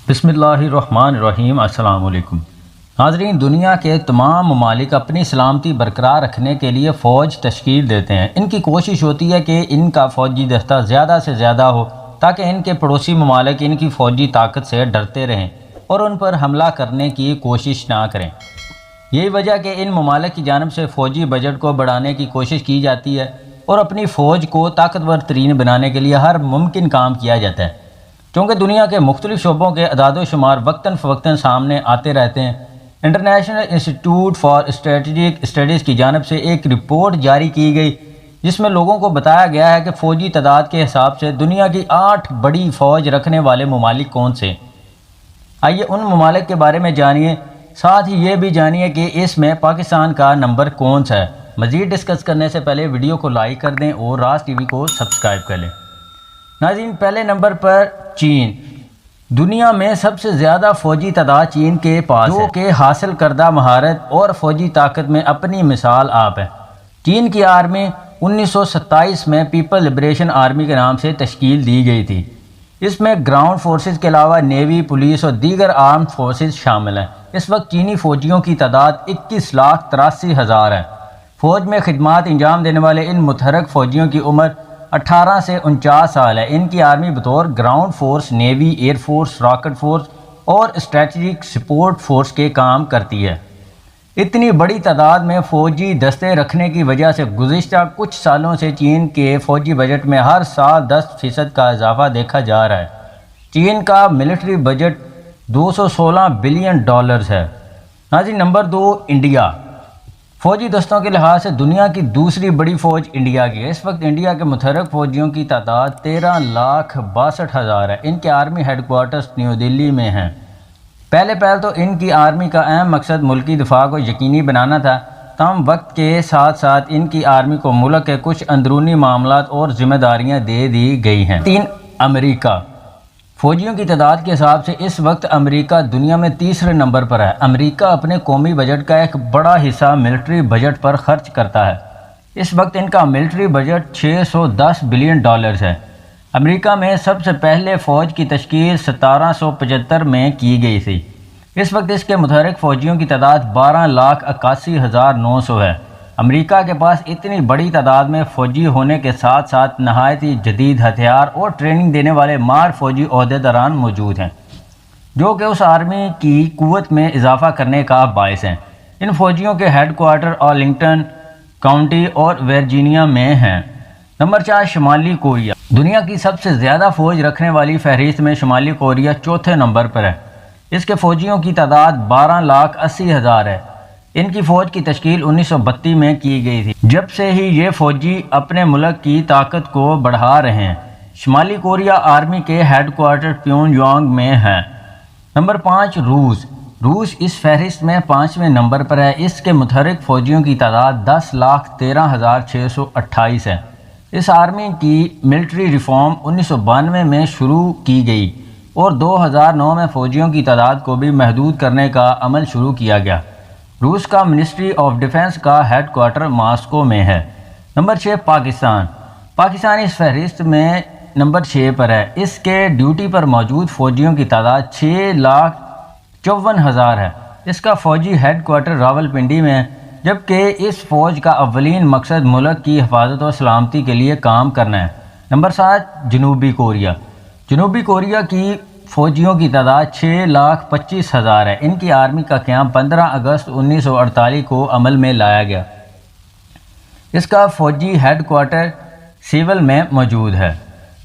بسم اللہ الرحمن الرحیم۔ السلام علیکم ناظرین، دنیا کے تمام ممالک اپنی سلامتی برقرار رکھنے کے لیے فوج تشکیل دیتے ہیں۔ ان کی کوشش ہوتی ہے کہ ان کا فوجی دستہ زیادہ سے زیادہ ہو تاکہ ان کے پڑوسی ممالک ان کی فوجی طاقت سے ڈرتے رہیں اور ان پر حملہ کرنے کی کوشش نہ کریں۔ یہی وجہ کہ ان ممالک کی جانب سے فوجی بجٹ کو بڑھانے کی کوشش کی جاتی ہے اور اپنی فوج کو طاقتور ترین بنانے کے لیے ہر ممکن کام کیا جاتا ہے۔ چونکہ دنیا کے مختلف شعبوں کے اعداد و شمار وقتاً فوقتاً سامنے آتے رہتے ہیں، انٹرنیشنل انسٹی ٹیوٹ فار اسٹریٹجک اسٹڈیز کی جانب سے ایک رپورٹ جاری کی گئی جس میں لوگوں کو بتایا گیا ہے کہ فوجی تعداد کے حساب سے دنیا کی 8 بڑی فوج رکھنے والے ممالک کون سے۔ آئیے ان ممالک کے بارے میں جانیے، ساتھ ہی یہ بھی جانیے کہ اس میں پاکستان کا نمبر کون سا ہے۔ مزید ڈسکس کرنے سے پہلے ویڈیو کو لائک کر دیں اور راز ٹی وی کو سبسکرائب کر لیں۔ ناظرین، پہلے نمبر پر چین۔ دنیا میں سب سے زیادہ فوجی تعداد چین کے پاس ہے، جو کہ حاصل کردہ مہارت اور فوجی طاقت میں اپنی مثال آپ ہے۔ چین کی آرمی 1927 میں پیپل لبریشن آرمی کے نام سے تشکیل دی گئی تھی۔ اس میں گراؤنڈ فورسز کے علاوہ نیوی، پولیس اور دیگر آرمڈ فورسز شامل ہیں۔ اس وقت چینی فوجیوں کی تعداد 21,83,000 ہے۔ فوج میں خدمات انجام دینے والے ان متحرک فوجیوں کی عمر 18 سے 49 سال ہے۔ ان کی آرمی بطور ground force, navy, air force, rocket force اور اسٹریٹجک سپورٹ فورس کے کام کرتی ہے۔ اتنی بڑی تعداد میں فوجی دستے رکھنے کی وجہ سے گزشتہ کچھ سالوں سے چین کے فوجی بجٹ میں ہر سال 10% کا اضافہ دیکھا جا رہا ہے۔ چین کا ملٹری بجٹ $216 بلین ہے۔ ناظرین، نمبر 2، انڈیا۔ فوجی دستوں کے لحاظ سے دنیا کی دوسری بڑی فوج انڈیا کی ہے۔ اس وقت انڈیا کے متحرک فوجیوں کی تعداد 13,62,000 ہے۔ ان کے آرمی ہیڈ کوارٹرز نیو دلی میں ہیں۔ پہلے تو ان کی آرمی کا اہم مقصد ملکی دفاع کو یقینی بنانا تھا، تاہم وقت کے ساتھ ساتھ ان کی آرمی کو ملک کے کچھ اندرونی معاملات اور ذمہ داریاں دے دی گئی ہیں۔ 3، امریکہ۔ فوجیوں کی تعداد کے حساب سے اس وقت امریکہ دنیا میں تیسرے نمبر پر ہے۔ امریکہ اپنے قومی بجٹ کا ایک بڑا حصہ ملٹری بجٹ پر خرچ کرتا ہے۔ اس وقت ان کا ملٹری بجٹ $610 بلین ہے۔ امریکہ میں سب سے پہلے فوج کی تشکیل 1775 میں کی گئی تھی۔ اس وقت اس کے متحرک فوجیوں کی تعداد 12,81,900 ہے۔ امریکہ کے پاس اتنی بڑی تعداد میں فوجی ہونے کے ساتھ ساتھ نہایت ہی جدید ہتھیار اور ٹریننگ دینے والے ماہر فوجی عہدیداران موجود ہیں، جو کہ اس آرمی کی قوت میں اضافہ کرنے کا باعث ہیں۔ ان فوجیوں کے ہیڈ کوارٹر آرلنگٹن کاؤنٹی اور ورجینیا میں ہیں۔ نمبر 4، شمالی کوریا۔ دنیا کی سب سے زیادہ فوج رکھنے والی فہرست میں شمالی کوریا چوتھے نمبر پر ہے۔ اس کے فوجیوں کی تعداد 12,80,000 ہے۔ ان کی فوج کی تشکیل 1932 میں کی گئی تھی۔ جب سے ہی یہ فوجی اپنے ملک کی طاقت کو بڑھا رہے ہیں۔ شمالی کوریا آرمی کے ہیڈ کوارٹر پیونگ یانگ میں ہیں۔ نمبر 5، روس۔ روس اس فہرست میں 5ویں نمبر پر ہے۔ اس کے متحرک فوجیوں کی تعداد 10,13,628 ہے۔ اس آرمی کی ملٹری ریفارم 1992 میں شروع کی گئی اور 2009 میں فوجیوں کی تعداد کو بھی محدود کرنے کا عمل شروع کیا گیا۔ روس کا منسٹری آف ڈیفنس کا ہیڈ کوارٹر ماسکو میں ہے۔ نمبر 6، پاکستان۔ پاکستان اس فہرست میں نمبر 6 پر ہے۔ اس کے ڈیوٹی پر موجود فوجیوں کی تعداد 6,54,000 ہے۔ اس کا فوجی ہیڈ کوارٹر راولپنڈی میں ہے، جبکہ اس فوج کا اولین مقصد ملک کی حفاظت و سلامتی کے لیے کام کرنا ہے۔ نمبر 7، جنوبی کوریا۔ جنوبی کوریا کی فوجیوں کی تعداد 6,25,000 ہے۔ ان کی آرمی کا قیام 15 اگست 1948 کو عمل میں لایا گیا۔ اس کا فوجی ہیڈ کوارٹر سیول میں موجود ہے۔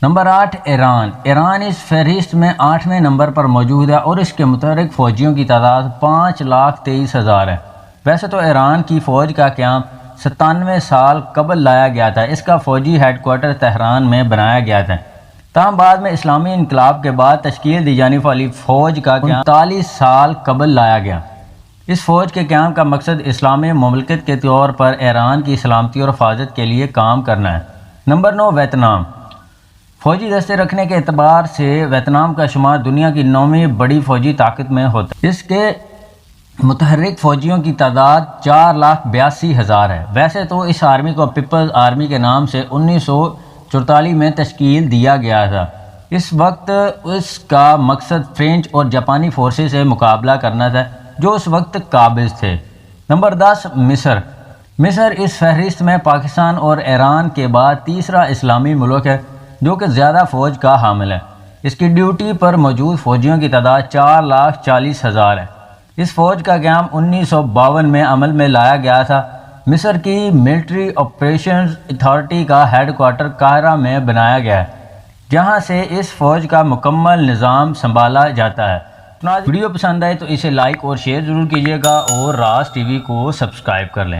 نمبر 8، ایران۔ ایران اس فہرست میں 8ویں نمبر پر موجود ہے اور اس کے متحرک فوجیوں کی تعداد 5,23,000 ہے۔ ویسے تو ایران کی فوج کا قیام 97 سال قبل لایا گیا تھا۔ اس کا فوجی ہیڈ کوارٹر تہران میں بنایا گیا تھا، تاہم بعد میں اسلامی انقلاب کے بعد تشکیل دی جانے والی فوج کا قیام 39 سال قبل لایا گیا۔ اس فوج کے قیام کا مقصد اسلامی مملکت کے طور پر ایران کی سلامتی اور حفاظت کے لیے کام کرنا ہے۔ Number 9، Vietnam. فوجی دستے رکھنے کے اعتبار سے ویتنام کا شمار دنیا کی 9ویں بڑی فوجی طاقت میں ہوتا ہے۔ اس کے متحرک فوجیوں کی تعداد 4,82,000 ہے۔ ویسے تو اس آرمی کو پیپلز آرمی کے نام سے 1944 میں تشکیل دیا گیا تھا، اس وقت اس کا مقصد فرینچ اور جاپانی فورسز سے مقابلہ کرنا تھا جو اس وقت قابض تھے۔ نمبر 10 مصر۔ مصر اس فہرست میں پاکستان اور ایران کے بعد تیسرا اسلامی ملک ہے جو کہ زیادہ فوج کا حامل ہے۔ اس کی ڈیوٹی پر موجود فوجیوں کی تعداد 4,40,000 ہے۔ اس فوج کا قیام 1952 میں عمل میں لایا گیا تھا۔ مصر کی ملٹری آپریشنز اتھارٹی کا ہیڈ کوارٹر قاہرہ میں بنایا گیا ہے جہاں سے اس فوج کا مکمل نظام سنبھالا جاتا ہے۔ ویڈیو پسند آئے تو اسے لائک اور شیئر ضرور کیجیے گا اور راز ٹی وی کو سبسکرائب کر لیں۔